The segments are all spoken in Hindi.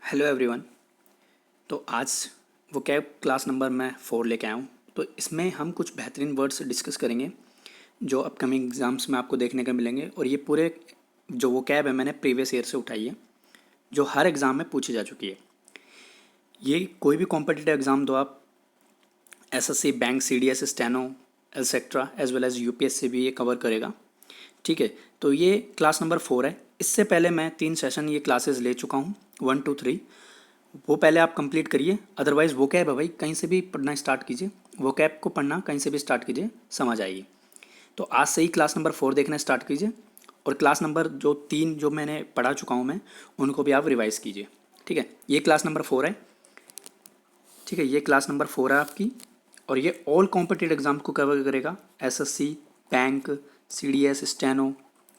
Hello everyone. तो आज वो कैब क्लास नंबर मैं 4 लेके आया हूँ। तो इसमें हम कुछ बेहतरीन वर्ड्स डिस्कस करेंगे जो अपकमिंग एग्ज़ाम्स में आपको देखने को मिलेंगे। और ये पूरे जो वो कैब है मैंने प्रीवियस ईयर से उठाई है, जो हर एग्ज़ाम में पूछी जा चुकी है। ये कोई भी कॉम्पिटिटिव एग्ज़ाम दो आप, SSC, bank, CDS, steno etcetera as well as UPSC भी ये कवर करेगा। ठीक है, तो ये क्लास नंबर 4 है। इससे पहले मैं 3 सेशन ये क्लासेस ले चुका हूँ, 1 2 3। वो पहले आप कंप्लीट करिए, अदरवाइज़ वो कैब है भाई, कहीं से भी पढ़ना स्टार्ट कीजिए। वो कैब को पढ़ना कहीं से भी स्टार्ट कीजिए, समझ आएगी। तो आज से ही क्लास नंबर 4 देखना स्टार्ट कीजिए, और क्लास नंबर जो 3 जो मैंने पढ़ा चुका हूँ मैं, उनको भी आप रिवाइज़ कीजिए। ठीक है, ये क्लास नंबर 4 है। ठीक है, ये क्लास नंबर 4 है आपकी, और ये ऑल कॉम्पिटिटिव एग्ज़ाम को कवर करेगा। एसएससी, बैंक, सीडीएस, स्टेनो,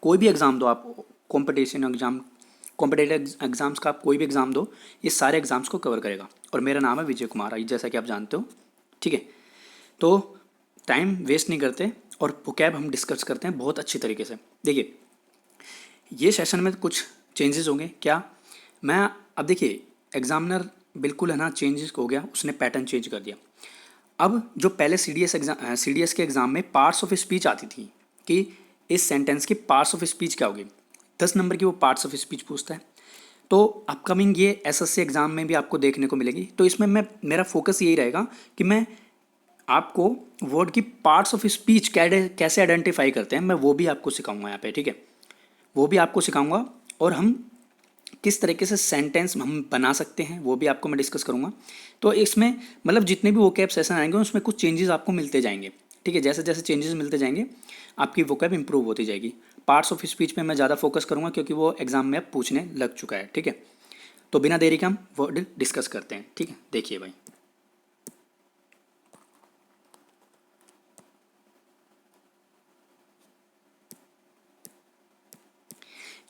कोई भी एग्ज़ाम दो आप, कॉम्पिटिशन एग्ज़ाम, कॉम्पिटिटिव एग्ज़ाम्स का आप कोई भी एग्ज़ाम दो, ये सारे एग्ज़ाम्स को कवर करेगा। और मेरा नाम है विजय कुमार, जैसा कि आप जानते हो। ठीक है, तो टाइम वेस्ट नहीं करते और वोकैब हम डिस्कस करते हैं बहुत अच्छी तरीके से। देखिए, ये सेशन में कुछ चेंजेस होंगे क्या। मैं अब देखिए, एग्जामिनर बिल्कुल है ना चेंजेस हो गया, उसने पैटर्न चेंज कर दिया। अब जो पहले सीडीएस के एग्ज़ाम में पार्ट्स ऑफ स्पीच आती थी कि इस सेंटेंस की पार्ट्स ऑफ स्पीच क्या होगी, 10 नंबर की वो पार्ट्स ऑफ स्पीच पूछता है। तो अपकमिंग ये एसएससी एग्ज़ाम में भी आपको देखने को मिलेगी। तो इसमें मेरा फोकस यही रहेगा कि मैं आपको वर्ड की पार्ट्स ऑफ स्पीच कैसे आइडेंटिफाई करते हैं, मैं वो भी आपको सिखाऊंगा यहाँ पे। ठीक है, वो भी आपको सिखाऊंगा, और हम किस तरीके से सेंटेंस हम बना सकते हैं वो भी आपको मैं डिस्कस करूंगा। तो इसमें मतलब जितने भी वोकैब सेशन आएंगे उसमें कुछ चेंजेस आपको मिलते जाएंगे। ठीक है, जैसे जैसे चेंजेस मिलते जाएंगे आपकी वोकैब इंप्रूव होती जाएगी। पार्ट्स ऑफ स्पीच पे मैं ज़्यादा फोकस करूंगा क्योंकि वो एग्जाम में अब पूछने लग चुका है। ठीक है, तो बिना देरी के हम वर्ड डिस्कस करते हैं। ठीक है, देखिए भाई,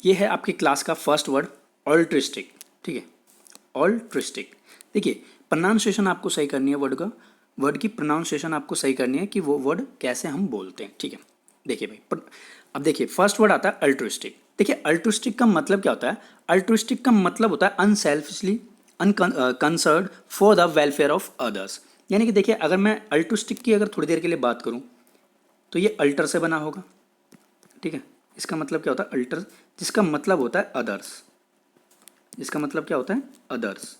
ये है आपकी क्लास का फर्स्ट वर्ड, ऑल्ट्रिस्टिक। ठीक है, ऑल्ट्रिस्टिक। देखिए, प्रोनाउंसिएशन आपको सही करनी है वर्ड का, वर्ड की प्रोनाउंसिएशन आपको सही करनी है कि वो वर्ड कैसे हम बोलते हैं। ठीक है, देखिए भाई, अब देखिए फर्स्ट वर्ड आता है अल्ट्रिस्टिक। देखिए, अल्ट्रिस्टिक का मतलब क्या होता है। अल्ट्रिस्टिक का मतलब होता है unselfishly unconcern for the welfare of others. यानी कि देखिए, अगर मैं अल्ट्रिस्टिक की अगर थोड़ी देर के लिए बात करूं, तो ये अल्टर से बना होगा। ठीक है, इसका मतलब क्या होता है अल्टर, जिसका मतलब होता है अदर्स। जिसका मतलब क्या होता है अदर्स,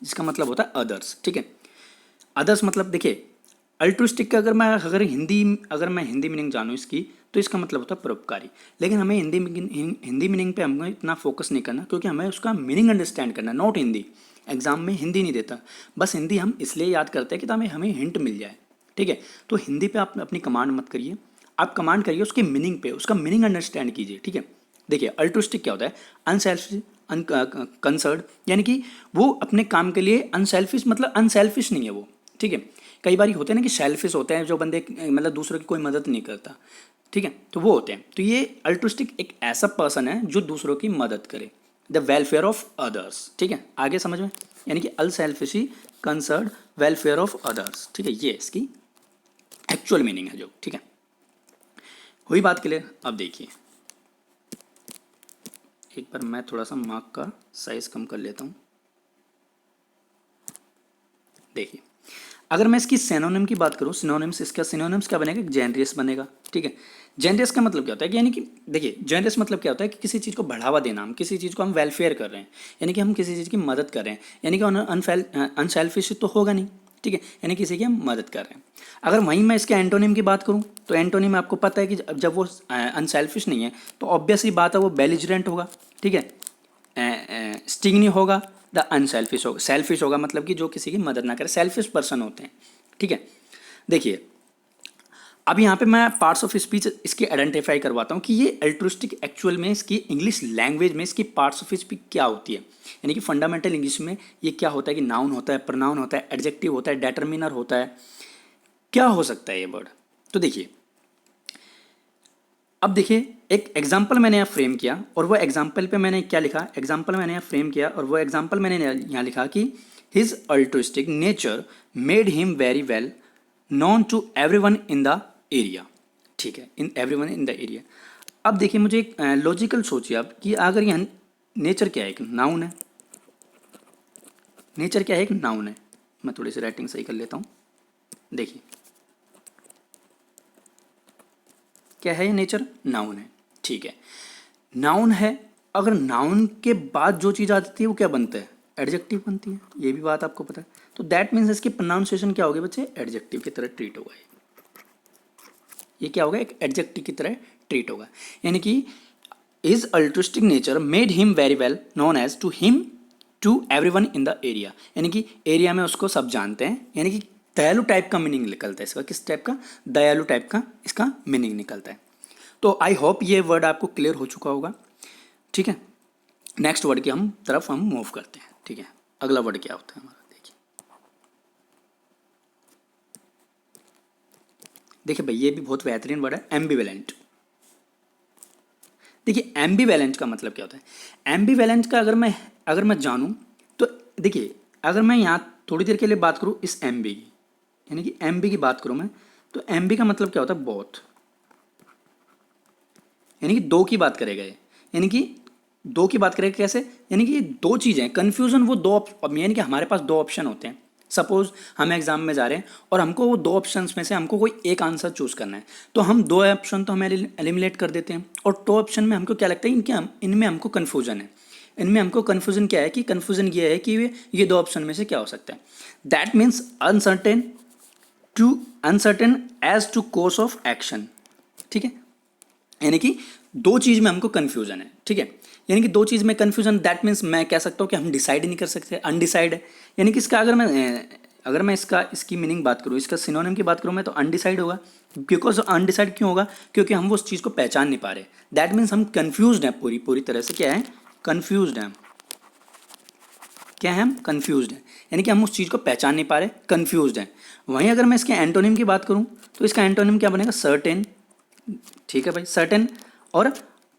जिसका मतलब होता है अदर्स। ठीक है, अदर्स मतलब देखिए, अल्ट्रुइस्टिक का अगर मैं हिंदी मीनिंग जानूँ इसकी, तो इसका मतलब होता है परोपकारी। लेकिन हमें हिंदी मीनिंग पे हमें इतना फोकस नहीं करना, क्योंकि हमें उसका मीनिंग अंडरस्टैंड करना, नॉट हिंदी। एग्जाम में हिंदी नहीं देता, बस हिंदी हम इसलिए याद करते हैं कि हमें हमें हिंट मिल जाए। ठीक है, तो हिंदी पे आप अपनी कमांड मत करिए, आप कमांड करिए उसके मीनिंग पे, उसका मीनिंग अंडरस्टैंड कीजिए। ठीक है, देखिए, अल्ट्रुइस्टिक क्या होता है, अनसेल्फिश अनकंसर्ड, यानी कि वो अपने काम के लिए अनसेल्फिश, मतलब अनसेल्फिश नहीं है वो। ठीक है, कई बार होते हैं ना कि सेल्फिश होते हैं जो बंदे, मतलब दूसरों की कोई मदद नहीं करता। ठीक है, तो वो होते हैं। तो ये अल्ट्रुइस्टिक एक ऐसा पर्सन है जो दूसरों की मदद करे, द वेलफेयर ऑफ अदर्स। ठीक है, आगे समझ में, यानी कि अनसेल्फिशी कंसर्न वेलफेयर ऑफ अदर्स। ठीक है, ये इसकी एक्चुअल मीनिंग है जो। ठीक है, हुई बात क्लियर। अब देखिए, एक बार मैं थोड़ा सा मार्क का साइज कम कर लेता हूँ। देखिए, अगर मैं इसकी सिनोनिम की बात करूँ, सिनोनिम्स, इसका सिनोनिम्स क्या बनेगा, जेनरियस बनेगा। ठीक है, जेनरियस का मतलब क्या होता है कि, यानी कि देखिए, जेनरियस मतलब क्या होता है कि किसी चीज़ को बढ़ावा देना, हम किसी चीज़ को हम वेलफेयर कर रहे हैं, यानी कि हम किसी चीज़ की मदद कर रहे हैं, यानी कि अनसेल्फिश तो होगा नहीं। ठीक है, यानी किसी की हम मदद कर रहे हैं। अगर वहीं मैं इसके एंटोनिम की बात करूँ, तो एंटोनिम आपको पता है कि जब वो अनसेल्फिश नहीं है, तो ऑब्वियस ही बात है वो बेलिजरेंट होगा। ठीक है, स्टिंग नहीं होगा, द अनसेल्फिश होगा। सेल्फिश होगा मतलब कि जो किसी की मदद ना करे, सेल्फिश पर्सन होते हैं। ठीक है, देखिए, अब यहाँ पे मैं पार्ट्स ऑफ स्पीच इसकी आइडेंटिफाई करवाता हूँ कि ये अल्ट्रुइस्टिक एक्चुअल में इसकी इंग्लिश लैंग्वेज में इसकी पार्ट्स ऑफ स्पीच क्या होती है। यानी कि फंडामेंटल इंग्लिश में ये क्या होता है कि नाउन होता है, प्रोनाउन होता है, एडजेक्टिव होता है, डेटर्मिनर होता है, क्या हो सकता है ये वर्ड। तो देखिए, अब देखिए, एक एग्जाम्पल मैंने यहाँ फ्रेम किया, और वो एग्जाम्पल पे मैंने क्या लिखा, एग्जाम्पल मैंने यहाँ फ्रेम किया, और वो एग्जाम्पल मैंने यहाँ लिखा कि his altruistic nature made him very well known to everyone in the area. ठीक है, in everyone in the area. अब देखिए मुझे एक लॉजिकल सोचिए आप कि अगर यह नेचर क्या है, एक नाउन है। नेचर क्या है, एक नाउन है। मैं थोड़ी सी राइटिंग सही कर लेता हूँ। देखिए क्या है ये, नेचर नाउन है, ठीक है। नाउन है, अगर नाउन के बाद जो चीज़ आती है वो क्या बनता है, एडजेक्टिव बनती है, ये भी बात आपको पता है। तो दैट मीन्स इसकी प्रोनाउंसिएशन क्या होगी बच्चे, एडजेक्टिव की तरह ट्रीट होगा। ये क्या होगा, एक एडजेक्टिव की तरह ट्रीट होगा। यानी कि His altruistic nature made him very well known as to him to everyone in the area। यानी कि एरिया में उसको सब जानते हैं। यानी कि दयालु टाइप का मीनिंग निकलता है इसका। किस टाइप का, दयालु टाइप का इसका मीनिंग निकलता है। तो आई होप ये वर्ड आपको क्लियर हो चुका होगा, ठीक है। नेक्स्ट वर्ड की तरफ हम मूव करते हैं, ठीक है। अगला वर्ड क्या होता है हमारा, देखिए। देखिए भाई ये भी बहुत बेहतरीन वर्ड है, एम्बिवेलेंट। देखिए एम्बीवैलेंट का मतलब क्या होता है। एम्बीवैलेंट का अगर मैं जानूं तो देखिए, अगर मैं यहाँ थोड़ी देर के लिए बात करूँ इस एमबी की, यानी कि एमबी की बात करूँ मैं, तो एमबी का मतलब क्या होता है, बोथ। यानी कि दो की बात करेगा ये, यानी कि दो की बात करेगा कैसे, यानी कि दो चीज़ें कन्फ्यूज़न, वो दो, यानी कि हमारे पास दो ऑप्शन होते हैं। सपोज हम एग्जाम में जा रहे हैं और हमको वो दो ऑप्शंस में से हमको कोई एक आंसर चूज करना है, तो हम दो ऑप्शन तो हमें एलिमिनेट कर देते हैं, और दो ऑप्शन में हमको क्या लगता है, इनमें हमको कन्फ्यूजन है। इनमें हमको कन्फ्यूजन क्या है, कि कन्फ्यूजन ये है कि ये दो ऑप्शन में से क्या हो सकता है। That means uncertain as to course of action, ठीक है। यानी कि दो चीज़ में हमको कन्फ्यूजन है, ठीक है। यानी कि दो चीज़ में कन्फ्यूजन, दैट मीन्स मैं कह सकता हूँ कि हम डिसाइड ही नहीं कर सकते, अनडिसाइड है। यानी कि इसका अगर मैं इसकी मीनिंग बात करूँ, इसका सिनोनिम की बात करूँ मैं, तो अनडिसाइड होगा। बिकॉज अनडिसाइड क्यों होगा, क्योंकि हम वो उस चीज़ को पहचान नहीं पा रहे। दैट मीन्स हम कन्फ्यूज्ड हैं, पूरी तरह से क्या है, कन्फ्यूज्ड हैं। क्या है, हम कन्फ्यूज्ड हैं, यानी कि हम उस चीज़ को पहचान नहीं पा रहे, कन्फ्यूज्ड हैं। वहीं अगर मैं इसके एंटोनिम की बात करूँ तो इसका एंटोनिम क्या बनेगा, सर्टेन, ठीक है भाई, सर्टेन और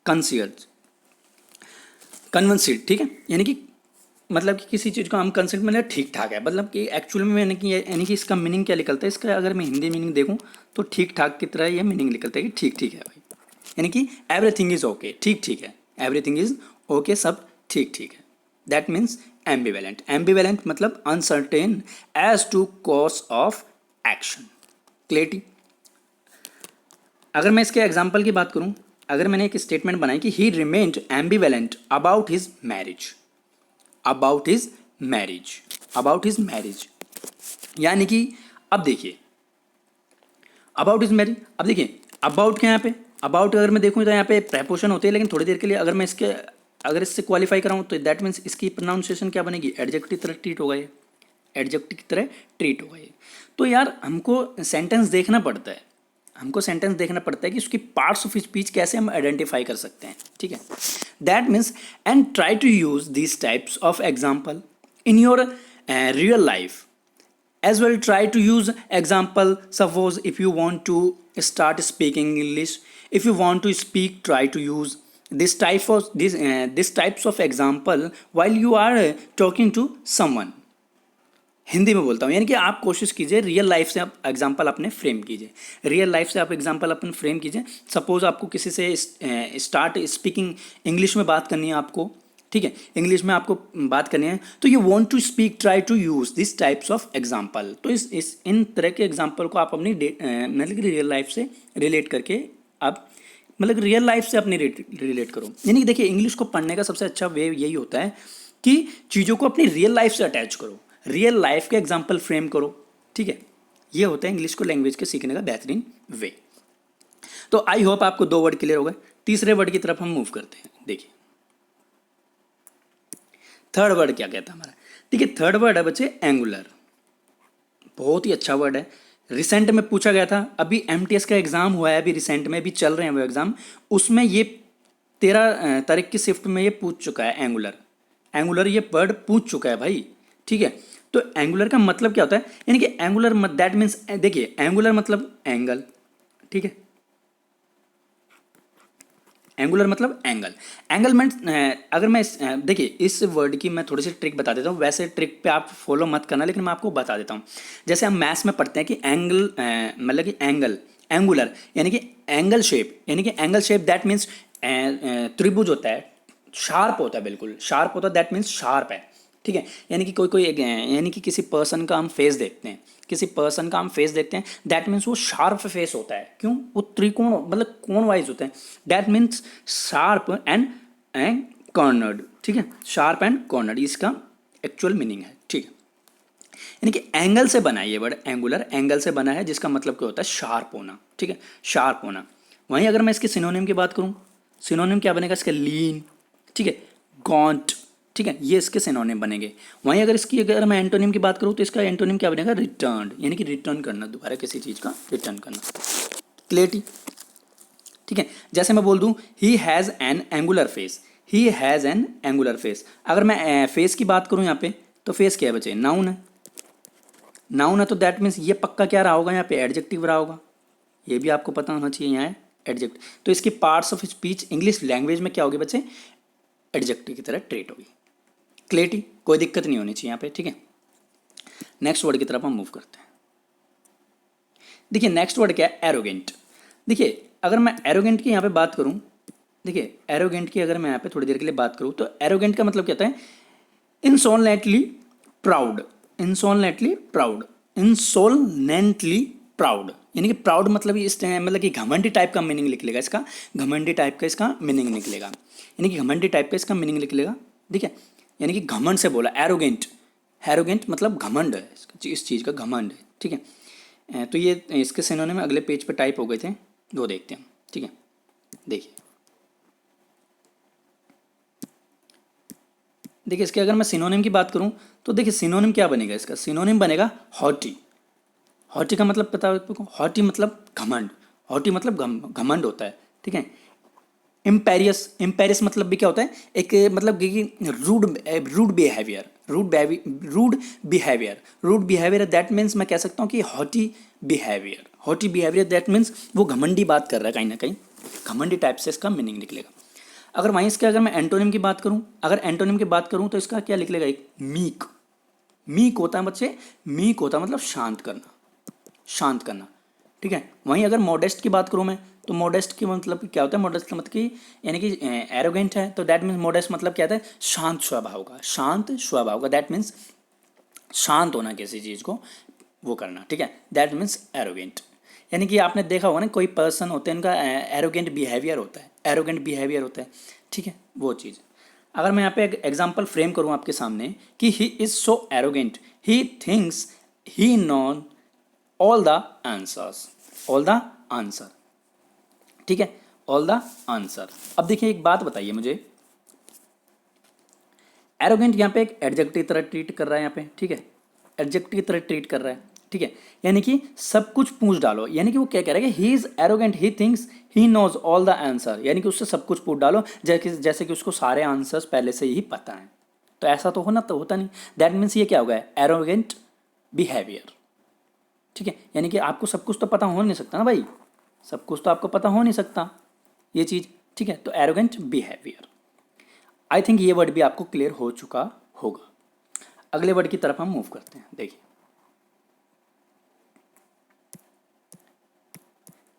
कंसियर्ड, कन्विंस्ड, ठीक है। यानी कि मतलब कि किसी चीज़ को हम कंसेप्ट में ठीक ठाक है, मतलब कि एक्चुअल में यानी कि इसका मीनिंग क्या निकलता है, इसका अगर मैं हिंदी मीनिंग देखूं तो ठीक ठाक की तरह ये मीनिंग निकलता है कि ठीक ठीक है भाई। यानी कि एवरीथिंग इज ओके, ठीक ठीक है, एवरीथिंग इज ओके, सब ठीक ठीक है। That means ambivalent. एम्बिवेलेंट मतलब uncertain as to cause of action, clarity. अगर मैं इसके एग्जाम्पल की बात करूं, अगर मैंने एक स्टेटमेंट बनाई कि he remained ambivalent about his marriage, about his marriage, यानी कि अब देखिए अबाउट हिज मैरिज, अब देखिए अबाउट क्या, यहाँ पे अबाउट अगर मैं देखूँ तो यहाँ पे प्रेपोजिशन होते हैं, लेकिन थोड़ी देर के लिए अगर इससे क्वालिफाई कराऊँ तो दैट मीन्स इसकी प्रोनाउंसिएशन क्या बनेगी, एडजेक्टिव की तरह ट्रीट होगा ये, एडजेक्टिव की तरह ट्रीट होगा ये। तो यार हमको सेंटेंस देखना पड़ता है, कि उसकी पार्ट्स ऑफ स्पीच कैसे हम आइडेंटिफाई कर सकते हैं, ठीक है। That means and try to use this types of example in your real life as well. Try to use example. Suppose if you want to start speaking English, if you want to speak, try to use this types of example while you are talking to someone. Hindi में बोलता हूँ, यानी कि आप कोशिश कीजिए रियल लाइफ से आप एग्जाम्पल अपने फ्रेम कीजिए, सपोज आपको किसी से स्टार्ट स्पीकिंग इंग्लिश में बात करनी है आपको, ठीक है, इंग्लिश में आपको बात करनी है, तो you want to speak, try to use this types of example. तो इन तरह के एग्जाम्पल को आप अपनी मतलब कि रियल लाइफ से रिलेट करके आप मतलब रियल लाइफ से अपनी रिलेट करो। यानी कि देखिए इंग्लिश को पढ़ने का सबसे अच्छा वे यही होता है कि चीज़ों को अपनी रियल लाइफ से अटैच करो, रियल लाइफ के एग्जाम्पल फ्रेम करो, ठीक है। ये होता है इंग्लिश को लैंग्वेज के सीखने का बेहतरीन वे। तो आई होप आपको दो वर्ड क्लियर हो गए। तीसरे वर्ड की तरफ हम मूव करते हैं। देखिए थर्ड वर्ड क्या कहता है हमारा, देखिए थर्ड वर्ड है बच्चे एंगुलर। बहुत ही अच्छा वर्ड है, रिसेंट में पूछा गया था, अभी एमटीएस का एग्जाम हुआ है, अभी रिसेंट में भी चल रहे हैं वो एग्जाम, उसमें ये 13 तारीख की शिफ्ट में ये पूछ चुका है एंगुलर ये वर्ड पूछ चुका है भाई, ठीक है। तो एंगुलर का मतलब क्या होता है, यानी कि एंगुलर दैट मीन्स, देखिए एंगुलर मतलब एंगल, ठीक है, एंगुलर मतलब एंगल मीन्स अगर मैं देखिए इस वर्ड की मैं थोड़ी सी ट्रिक बता देता हूँ, वैसे ट्रिक पे आप फॉलो मत करना, लेकिन मैं आपको बता देता हूँ। जैसे हम मैथ्स में पढ़ते हैं कि मतलब कि एंगुलर यानी कि एंगल शेप, दैट मीन्स त्रिभुज होता है, शार्प होता है, बिल्कुल शार्प होता है, दैट मीन्स शार्प है। ठीक है, यानी कि यानी कि किसी पर्सन का हम फेस देखते हैं, किसी पर्सन का हम फेस देखते हैं, दैट मीन्स वो शार्प फेस होता है। क्यों? वो त्रिकोण मतलब कोण वाइज होते हैं, that means sharp and cornered. ठीक है, शार्प एंड कॉर्नर्ड इसका एक्चुअल मीनिंग है। ठीक है, यानी कि एंगल से बना है, ये वर्ड एंगुलर एंगल से बना है, जिसका मतलब क्या होता है? शार्प होना। ठीक है, शार्प होना। वहीं अगर मैं इसके सिनोनिम की बात करूं, सिनोनिम क्या बनेगा इसका? लीन। ठीक है, गॉन्ट। ठीक है, ये इसके सिनोनिम बनेंगे। वहीं अगर मैं एंटोनिम की बात करूं तो इसका एंटोनिम क्या बनेगा? रिटर्न, यानी कि रिटर्न करना, दोबारा किसी चीज़ का रिटर्न करना। क्लियरिटी? ठीक है, जैसे मैं बोल दूं he has an angular face, he has an angular face. अगर मैं फेस की बात करूं यहाँ पे, तो फेस क्या है बच्चे? नाउन है। नाउन है तो दैट मीन्स ये पक्का क्या रहा होगा? यहाँ पे एडजेक्टिव रहा होगा, ये भी आपको पता होना चाहिए। यहाँ है एडजेक्टिव, तो इसकी parts of speech English language में क्या होगी बच्चे? एडजेक्टिव की तरह ट्रीट होगी। क्लियरिटी? कोई दिक्कत नहीं होनी चाहिए यहाँ पे। ठीक है, नेक्स्ट वर्ड की तरफ हम मूव करते हैं। देखिए नेक्स्ट वर्ड क्या है? एरोगेंट। देखिए अगर मैं एरोगेंट की यहाँ पे बात करूँ, देखिए एरोगेंट की अगर मैं यहाँ पे थोड़ी देर के लिए बात करूँ, तो एरोगेंट का मतलब क्या होता है? इंसोलेंटली प्राउड, इंसोलेंटली प्राउड, इंसोलेंटली प्राउड, यानी कि प्राउड मतलब मतलब कि घमंडी टाइप का मीनिंग निकलेगा इसका, घमंडी टाइप का इसका मीनिंग निकलेगा, यानी कि घमंडी टाइप का इसका मीनिंग निकलेगा। ठीक है, यानी कि घमंड से बोला एरोगेंट, एरोगेंट मतलब घमंड है, इस चीज़ का घमंड है। ठीक है, तो ये इसके सिनोनिम में अगले पेज पे टाइप हो गए थे, वो देखते हैं। ठीक है, देखिए देखिए इसके अगर मैं सिनोनिम की बात करूं, तो देखिए सिनोनिम क्या बनेगा इसका? सिनोनिम बनेगा हॉटी। हॉटी का मतलब पता है आपको? हॉटी मतलब घमंड, हॉटी मतलब घमंड होता है। ठीक है, इम्पेरियस, इम्पेरियस मतलब भी क्या होता है? एक मतलब कि rude, rude behaviour, rude behaviour, rude behaviour that means मैं कह सकता हूँ कि haughty behaviour, haughty behaviour that means वो घमंडी बात कर रहा है कहीं ना कहीं, घमंडी टाइप से इसका मीनिंग निकलेगा। अगर वहीं इसके अगर मैं एंटोनिम की बात करूं, अगर एंटोनिम की बात करूं तो इसका क्या निकलेगा? एक मीक, मीक होता है बच्चे, मीक होता है मतलब शांत करना, शांत करना। ठीक है, वहीं अगर मॉडेस्ट की बात करूं मैं, तो मॉडेस्ट की मतलब क्या होता है? मॉडेस्ट का मतलब कि यानी कि एरोगेंट है, तो दैट मीन्स मॉडेस्ट मतलब क्या होता है? शांत स्वभाव का, शांत स्वभाव का, दैट मीन्स शांत होना, किसी चीज़ को वो करना। ठीक है, दैट मीन्स एरोगेंट। यानी कि आपने देखा होगा ना, कोई पर्सन होते हैं उनका एरोगेंट बिहेवियर होता है, एरोगेंट बिहेवियर होता है। ठीक है, वो चीज़। अगर मैं यहाँ पे एक एग्जांपल फ्रेम करूँ आपके सामने कि he is so arrogant, he thinks he non all the answers, all the answer. ठीक है, ऑल द आंसर। अब देखिए एक बात बताइए मुझे, एरोगेंट यहाँ पे एक एडजेक्टिव की तरह ट्रीट कर रहा है यहाँ पे। ठीक है, एडजेक्टिव की तरह ट्रीट कर रहा है। ठीक है, यानी कि सब कुछ पूछ डालो, यानी कि वो क्या कह रहा है कि he is arrogant, he thinks he knows all the answer, यानी कि उससे सब कुछ पूछ डालो जैसे कि उसको सारे आंसर्स पहले से ही पता है। तो ऐसा तो होना तो होता नहीं, दैट मीन्स ये क्या हो गया? Arrogant behaviour. ठीक है, यानी कि आपको सब कुछ तो पता हो नहीं सकता ना भाई, सब कुछ तो आपको पता हो नहीं सकता ये चीज़। ठीक है, तो एरोगेंट बिहेवियर। आई थिंक ये वर्ड भी आपको क्लियर हो चुका होगा। अगले वर्ड की तरफ हम मूव करते हैं। देखिए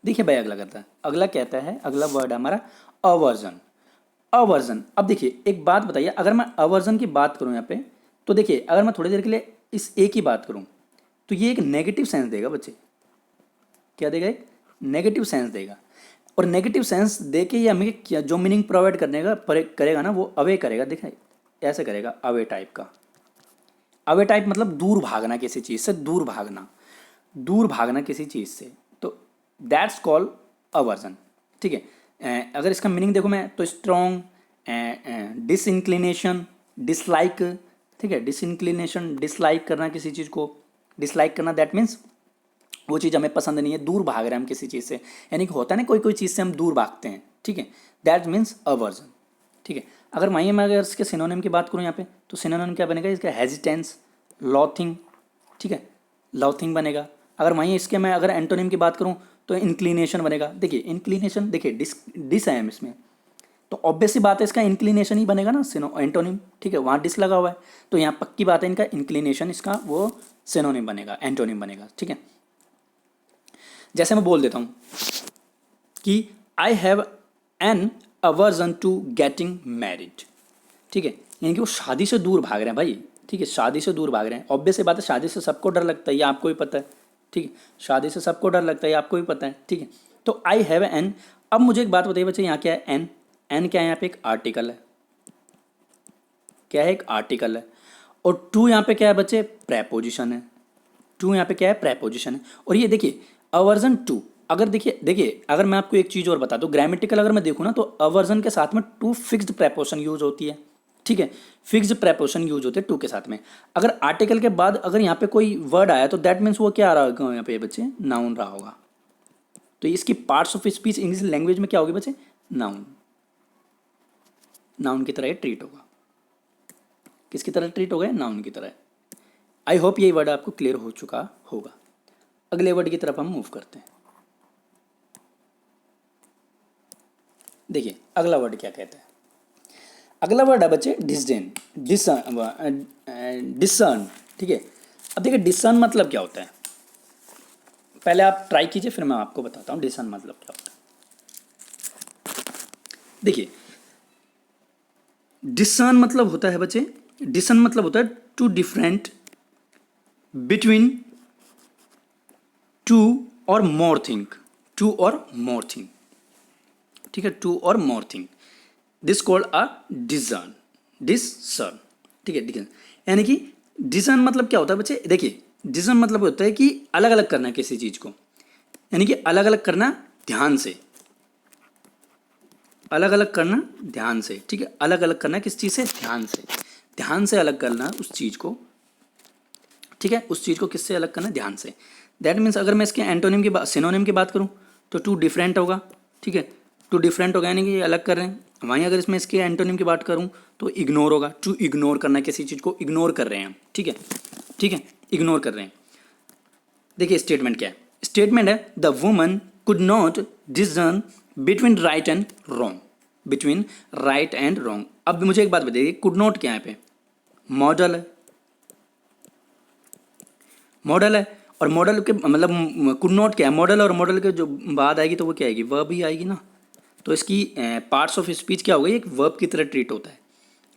देखिए भाई अगला करता है, अगला कहता है, अगला वर्ड है हमारा अवर्जन। अवर्जन, अब देखिए एक बात बताइए, अगर मैं अवर्जन की बात करूं यहाँ पे, तो देखिए अगर मैं थोड़ी देर के लिए इस ए की बात करूं, तो ये एक नेगेटिव सेंस देगा बच्चे। क्या देगा? एक नेगेटिव सेंस देगा, और नेगेटिव सेंस दे के ये हमें क्या जो मीनिंग प्रोवाइड करने का करेगा ना, वो अवे करेगा। देखिए ऐसे करेगा, अवे टाइप का। अवे टाइप मतलब दूर भागना, किसी चीज़ से दूर भागना, दूर भागना किसी चीज़ से, तो दैट्स कॉल्ड अवर्जन। ठीक है, अगर इसका मीनिंग देखो मैं, तो स्ट्रॉन्ग, डिसइंक्लिनेशन, डिसलाइक। ठीक है, डिसइंक्लिनेशन डिसलाइक करना, किसी चीज़ को डिसलाइक करना, दैट मीन्स वो चीज़ हमें पसंद नहीं है, दूर भाग रहे हैं हम किसी चीज़ से, यानी कि होता है ना कोई कोई चीज़ से हम दूर भागते हैं। ठीक है, दैट मीन्स अवर्जन। ठीक है, अगर वहीं मैं अगर इसके सिनोनिम की बात करूँ यहाँ पे, तो सिनोनिम क्या बनेगा इसका? हेजिटेंस, लॉथिंग। ठीक है, लॉथिंग बनेगा। अगर वहीं इसके मैं अगर एंटोनिम की बात करूँ, तो इंक्लिनेशन बनेगा। देखिए इंक्लिनेशन, देखिए डिस है इसमें, तो ऑब्वियस सी बात है इसका इंक्लिनेशन ही बनेगा ना सिनो एंटोनिम। ठीक है, वहाँ डिस लगा हुआ है, तो यहाँ पक्की बात है इनका इंक्लिनेशन इसका वो सिनोनिम बनेगा, एंटोनिम बनेगा। ठीक है, जैसे मैं बोल देता हूँ कि I have an aversion to getting married. ठीक है, यानी कि वो शादी से दूर भाग रहे हैं भाई। ठीक है, शादी से दूर भाग रहे हैं। ऑब्वियस सी बात है, शादी से सबको डर लगता है, ये आपको भी पता है। ठीक है, शादी से सबको डर लगता है, ये आपको भी पता है। ठीक है, तो आई हैव एन। अब मुझे एक बात बताइए बच्चे, यहाँ क्या है? एन। एन क्या है? यहाँ पे एक आर्टिकल है। क्या है? एक आर्टिकल है। और टू यहाँ पे क्या है बच्चे? प्रेपोजिशन है। टू यहाँ पे क्या है? प्रेपोजिशन है। और ये देखिए अवर्जन टू, अगर देखिए अगर मैं आपको एक चीज़ और बता दूं, ग्रामेटिकल अगर मैं देखूँ ना तो अवर्जन के साथ में टू फिक्स्ड प्रेपोजिशन यूज होती है। ठीक है, फिक्स्ड प्रेपोजिशन यूज होते हैं टू के साथ में। अगर आर्टिकल के बाद अगर यहाँ पे कोई वर्ड आया तो दैट मीन्स वो क्या आ रहा होगा यहाँ पे बच्चे? नाउन रहा होगा। तो इसकी parts of speech English language में क्या होगी बच्चे? नाउन। नाउन की तरह ये ट्रीट होगा। किसकी तरह ट्रीट होगा? नाउन की तरह। आई होप ये वर्ड आपको क्लियर हो चुका होगा। अगले वर्ड की तरफ हम मूव करते हैं। देखिए अगला वर्ड क्या कहता है। अगला वर्ड है बच्चे डिसडेन, डिसर्न। ठीक है, अब देखिए डिसर्न मतलब क्या होता है, पहले आप ट्राई कीजिए फिर मैं आपको बताता हूँ डिसर्न मतलब क्या होता है। देखिए डिसर्न मतलब होता है बच्चे, डिसर्न मतलब होता है टू डिफरेंट बिटवीन टू और मोर थिंग। टू और मोर थिंग। ठीक है, टू और more thing, this called a discern. Discern. ठीक है, डिसर्न यानी कि डिसर्न मतलब क्या होता है बच्चे? देखिए डिसर्न मतलब होता है कि अलग अलग करना किसी चीज को, यानी कि अलग अलग करना ध्यान से। अलग अलग करना ध्यान से। ठीक है, अलग अलग करना किस चीज से? ध्यान से। ध्यान से अलग करना उस चीज को। ठीक है, उस चीज को किससे अलग करना? ध्यान से। दैट मीन्स अगर मैं इसके एंटोनिम की बात, सिनोनिम की बात करूं तो टू डिफरेंट होगा। ठीक है, टू डिफरेंट होगा यानी कि ये अलग कर रहे हैं। वहीं अगर इसमें इसके एंटोनिम की बात करूं तो इग्नोर होगा। टू इग्नोर करना, किसी चीज को इग्नोर कर रहे हैं हम। ठीक है, ठीक है, इग्नोर कर रहे हैं। देखिए स्टेटमेंट क्या है? स्टेटमेंट है the woman could not discern between right and wrong. Between right and wrong. अब मुझे एक बात बताइए, कुड नॉट क्या है? पे मॉडल है। मॉडल है और मॉडल के मतलब कुड नॉट क्या है? मॉडल। और मॉडल के जो बाद आएगी तो वो क्या आएगी? वर्ब ही आएगी ना। तो इसकी पार्ट्स ऑफ स्पीच क्या हो गई? एक वर्ब की तरह ट्रीट होता है।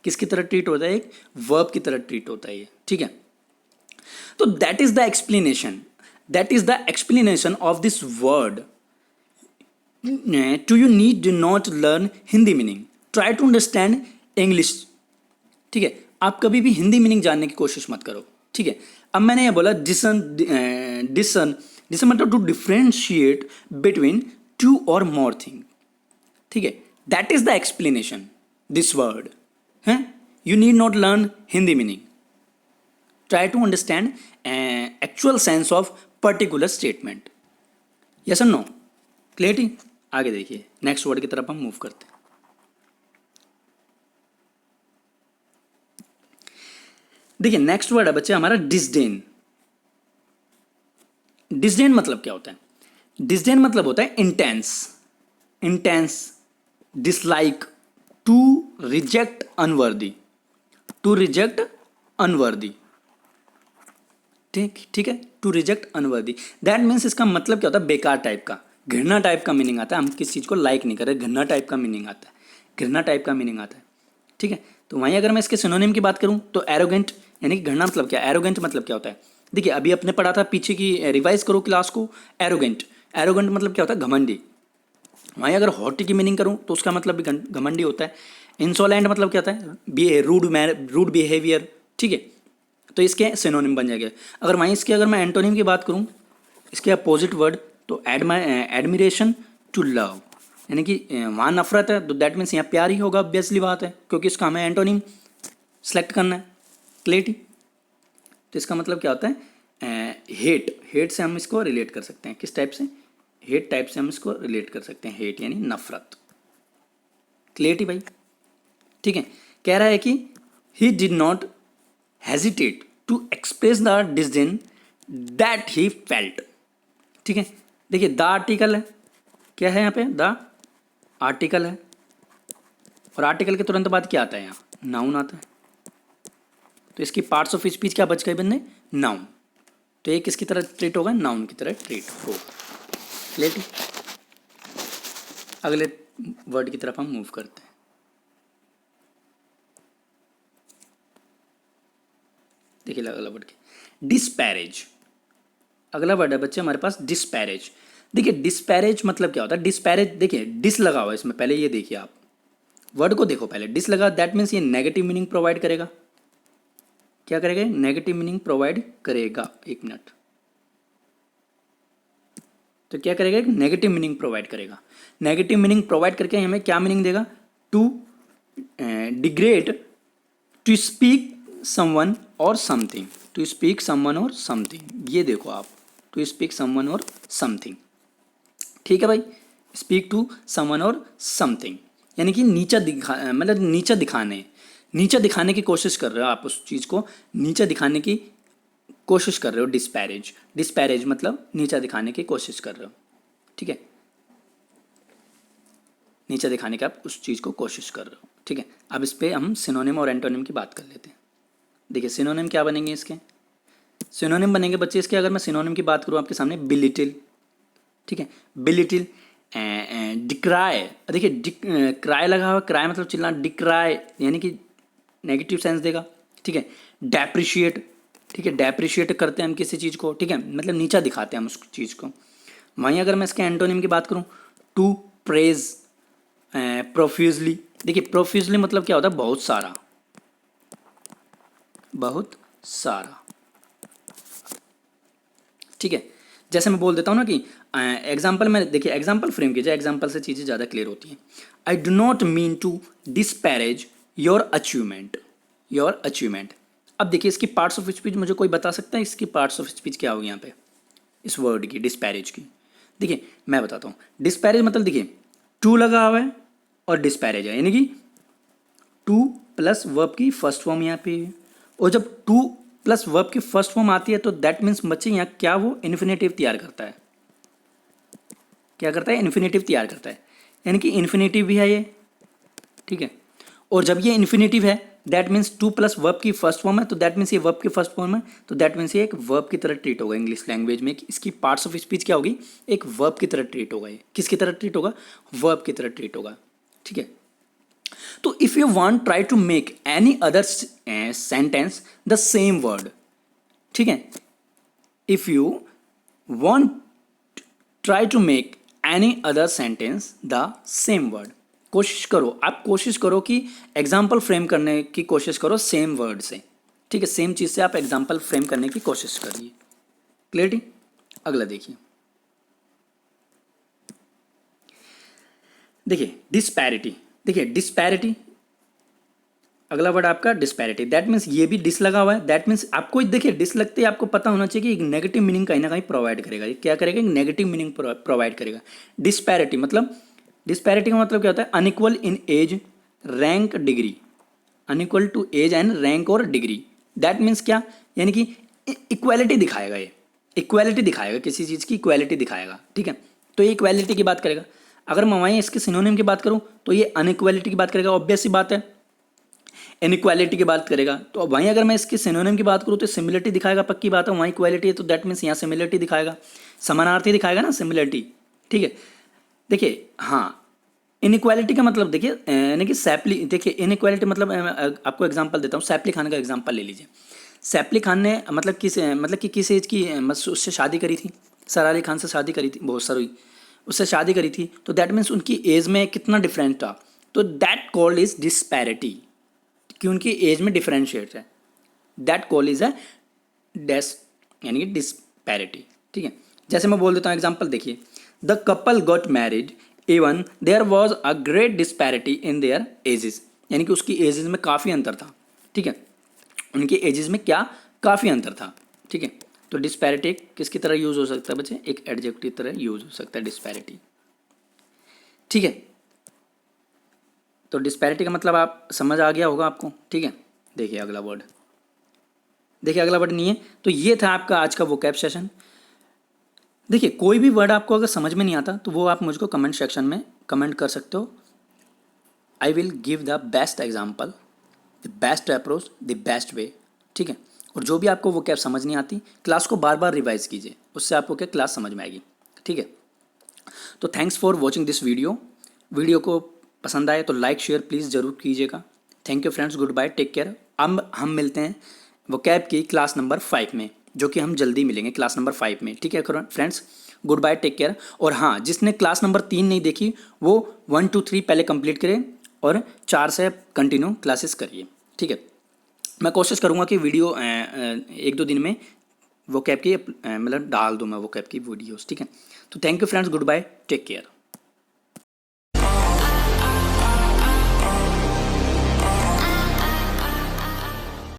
किसकी तरह ट्रीट होता है? एक वर्ब की तरह ट्रीट होता है ये। ठीक है, तो that is the explanation. That is the explanation of this word. To you need not learn Hindi meaning, try to understand English. ठीक है, आप कभी भी हिंदी मीनिंग जानने की कोशिश मत करो। ठीक है, अब मैंने ये बोला डिसन। डिसन डिसन मतलब टू डिफ्रेंशिएट बिटवीन टू और मोर थिंग। ठीक है, that is the explanation this word है। You need not learn Hindi meaning, try to understand actual sense of particular statement. Yes और नो? क्लियरिटी? आगे देखिए नेक्स्ट वर्ड की तरफ हम मूव करते हैं। देखिए नेक्स्ट वर्ड है बच्चे हमारा डिसडेन। डिसडेन मतलब क्या होता है? डिसडेन मतलब होता है intense. Intense dislike, to reject unworthy. To reject unworthy. ठीक ठीक है, to reject unworthy. That means इसका मतलब क्या होता है? बेकार टाइप का, घृणा टाइप का मीनिंग आता है। हम किस चीज़ को लाइक नहीं कर रहे, घृणा टाइप का मीनिंग आता है। घृणा टाइप का मीनिंग आता है। ठीक है, तो वहीं अगर मैं इसके सिनोनिम की बात करूं तो एरोगेंट, यानी कि घृणा मतलब क्या? एरोगेंट मतलब क्या होता है? देखिए अभी अपने पढ़ा था पीछे की, रिवाइज करो क्लास को। एरोगेंट, एरोगेंट मतलब क्या होता है? घमंडी। वहीं अगर हॉटी की मीनिंग करूं तो उसका मतलब भी घमंडी होता है। इंसोलेंट मतलब क्या होता है? Rude behaviour. ठीक है, तो इसके सिनोनिम बन जाएगा। अगर वहीं इसके अगर मैं एंटोनिम की बात करूं, इसके अपोजिट वर्ड, तो एडमिरेशन टू लव, यानी कि वहाँ नफरत है तो दैट मीन्स यहाँ प्यार ही होगा। ऑब्वियसली बात है, क्योंकि इसका हमें एंटोनिम सेलेक्ट करना है। क्लियरिटी? तो इसका मतलब क्या होता है? हेट। हेट से हम इसको रिलेट कर सकते हैं। किस टाइप से? हेट टाइप से हम इसको रिलेट कर सकते हैं। हेट यानी नफरत। क्लियरिटी भाई? ठीक है, कह रहा है कि he did not hesitate to express the disdain that he felt. ठीक है, देखिए द आर्टिकल है। क्या है यहाँ पे? द आर्टिकल है, और आर्टिकल के तुरंत बाद क्या आता है? यहाँ नाउन आता है। तो इसकी पार्ट्स ऑफ स्पीच क्या बच गए बंदे? नाउन। तो ये किसकी तरह ट्रीट होगा? नाउन की तरह ट्रीट होगा। क्लियर? अगले वर्ड की तरफ हम मूव करते हैं। देखिए अगला वर्ड क्या, डिस्पैरेज। अगला वर्ड है बच्चे हमारे पास डिस्पैरेज। देखिए डिस्पैरेज मतलब क्या होता है, डिस्पैरेज देखिए डिस लगा हुआ है इसमें, पहले ये देखिए आप वर्ड को देखो, पहले डिस लगा, दैट मीन्स ये नेगेटिव मीनिंग प्रोवाइड करेगा। क्या करेगा, नेगेटिव मीनिंग प्रोवाइड करेगा। एक मिनट, तो क्या करेगा, एक नेगेटिव मीनिंग प्रोवाइड करेगा। नेगेटिव मीनिंग प्रोवाइड करके हमें क्या मीनिंग देगा, to degrade, to speak someone or something, to speak someone or something. ये देखो आप, to speak someone or something, ठीक है भाई, speak to someone or something, यानी कि नीचा दिखा, मतलब नीचा दिखाने की कोशिश कर रहे हो आप, उस चीज़ को नीचा दिखाने की कोशिश कर रहे हो। डिस्पैरेज, डिस्पैरेज मतलब नीचा दिखाने की कोशिश कर रहे हो, ठीक है, नीचा दिखाने की आप उस चीज़ को कोशिश कर रहे हो, ठीक है। अब इस पर हम सिनोनिम और एंटोनिम की बात कर लेते हैं। देखिए सिनोनिम क्या बनेंगे इसके, सिनोनिम बनेंगे बच्चे इसके, अगर मैं सिनोनिम की बात करूँ आपके सामने, बिलिटिल, ठीक है, बिलिटिल, डिक्राई। देखिए क्राई लगा हुआ, क्राई मतलब चिल्लाना, डिक्राई यानी कि नेगेटिव सेंस देगा, ठीक है। डेप्रिशिएट, ठीक है, डेप्रिशिएट करते हैं हम किसी चीज़ को, ठीक है, मतलब नीचा दिखाते हैं हम उस चीज़ को। वहीं अगर मैं इसके एंटोनिम की बात करूँ, टू प्रेज प्रोफ्यूजली। देखिए प्रोफ्यूजली मतलब क्या होता है, बहुत सारा, बहुत सारा, ठीक है। जैसे मैं बोल देता हूँ ना कि एग्जाम्पल में, देखिए एग्जाम्पल फ्रेम कीजिए, एग्जाम्पल से चीज़ें ज़्यादा क्लियर होती हैं। I do not mean to disparage your achievement, your achievement. अब देखिए इसकी पार्ट्स ऑफ स्पीच मुझे कोई बता सकता है, इसकी पार्ट्स ऑफ स्पीच क्या होगी यहाँ पे, इस वर्ड की, डिस्पैरेज की। देखिए मैं बताता हूँ, डिस्पैरेज मतलब देखिए टू लगा हुआ है और डिस्पैरेज है, यानी कि टू प्लस वर्ब की फर्स्ट फॉर्म यहाँ पे है, और जब टू प्लस वर्ब की फर्स्ट फॉर्म आती है तो दैट मीन्स बच्चे यहाँ क्या, वो इन्फिनेटिव तैयार करता है। क्या करता है, इन्फिनेटिव तैयार करता है, यानी कि इन्फिनेटिव भी है ये, ठीक है। और जब ये इन्फिनेटिव है that means two plus verb की फर्स्ट फॉर्म है, तो दैट मीन्स ये वर्ब की फर्स्ट फॉर्म है, तो दैट मीन्स ये एक वर्ब की तरह ट्रीट होगा। इंग्लिश लैंग्वेज में इसकी पार्ट्स ऑफ स्पीच क्या होगी, एक वर्ब की तरह ट्रीट होगा। ये किसकी तरह ट्रीट होगा, वर्ब की तरह ट्रीट होगा, ठीक है। तो if you want try to make any other sentence the same word, ठीक है, if you want try to make any other sentence the same word, कोशिश करो, आप कोशिश करो कि एग्जाम्पल फ्रेम करने की कोशिश करो सेम वर्ड से, ठीक है, सेम चीज़ से आप एग्जाम्पल फ्रेम करने की कोशिश करिए। क्लियरिटी। अगला देखिए, देखिए डिस्पैरिटी, देखिए डिस्पैरिटी, अगला वर्ड आपका डिस्पैरिटी, दैट मीन्स ये भी डिस लगा हुआ है, दैट मीन्स आपको देखिए डिस लगते ही आपको पता होना चाहिए कि एक नेगेटिव मीनिंग कहीं ना कहीं प्रोवाइड करेगा। ये क्या करेगा, एक नेगेटिव मीनिंग प्रोवाइड करेगा। डिस्पैरिटी मतलब, डिस्पैरिटी का मतलब क्या होता है, unequal in age, rank, degree, unequal to age and rank और डिग्री। दैट मीन्स क्या, यानी कि इक्वालिटी दिखाएगा, ये इक्वालिटी दिखाएगा, किसी चीज़ की इक्वालिटी दिखाएगा, ठीक है। तो ये इक्वालिटी की बात करेगा। अगर मैं वहीं इसके सिनोनिम की बात करूँ तो ये अनइक्वालिटी की बात करेगा, ऑब्वियस सी बात है। इनइक्वालिटी की बात करेगा, तो वहीं अगर मैं इसके सिनोनिम की बात करूँ तो सिमिलरिटी दिखाएगा, पक्की बात है, वहीं इक्वालिटी है तो दैट मीन्स यहाँ सिमिलरिटी दिखाएगा, समानार्थी दिखाएगा ना, सिमिलरिटी, ठीक है। देखिए हाँ, इनइक्वालिटी का मतलब देखिए यानी कि सैपली, देखिए इनइक्वालिटी मतलब आपको एग्जांपल देता हूँ, सैपली खान का एग्जांपल ले लीजिए। सैपली खान ने मतलब कि किस एज की उससे शादी करी थी, सर अली खान से शादी करी थी, बहुत सारी उससे शादी करी थी, तो दैट मीन्स उनकी एज में कितना डिफरेंस था, तो दैट कॉल्ड इज डिस्पैरिटी, कि उनकी एज में डिफरेंशिएट है, दैट कॉल इज अ डेस, यानी कि डिस्पैरिटी, ठीक है। जैसे मैं बोल देता हूँ एग्जांपल देखिए, the couple got married even there was a great disparity in their ages, यानी कि उसकी एजेस में काफ़ी अंतर था, ठीक है, उनकी एजेस में क्या, काफ़ी अंतर था, ठीक है। तो डिस्पैरिटी किसकी तरह यूज हो सकता है बच्चे, एक एडजेक्टिव की तरह यूज हो सकता है डिस्पैरिटी, ठीक है। तो डिस्पैरिटी का मतलब आप समझ आ गया होगा आपको, ठीक है। देखिए अगला वर्ड, देखिए अगला वर्ड नहीं है, तो ये था आपका आज का वोकैब सेशन। देखिए कोई भी वर्ड आपको अगर समझ में नहीं आता तो वो आप मुझको कमेंट सेक्शन में कमेंट कर सकते हो, I will give the best example, the best approach, the best way, ठीक है। और जो भी आपको वो कैब समझ नहीं आती, क्लास को बार बार रिवाइज कीजिए, उससे आपको क्या क्लास समझ में आएगी, ठीक है। तो thanks for watching this video, video को पसंद आए तो लाइक शेयर प्लीज़ ज़रूर कीजिएगा। Thank you friends, goodbye, take care. अब हम मिलते हैं वोकैब की क्लास नंबर 5 में, जो कि हम जल्दी मिलेंगे क्लास नंबर 5 में। ठीक है friends, goodbye, take care. और हाँ, जिसने क्लास नंबर 3 नहीं देखी वो 1 2 3 पहले कंप्लीट करें और 4 से कंटिन्यू क्लासेस करिए। ठीक है, मैं कोशिश करूँगा कि वीडियो 1-2 दिन में वोकैब की मतलब डाल दूँ मैं वोकैब की वीडियोस। ठीक है, तो thank you friends, goodbye, take care.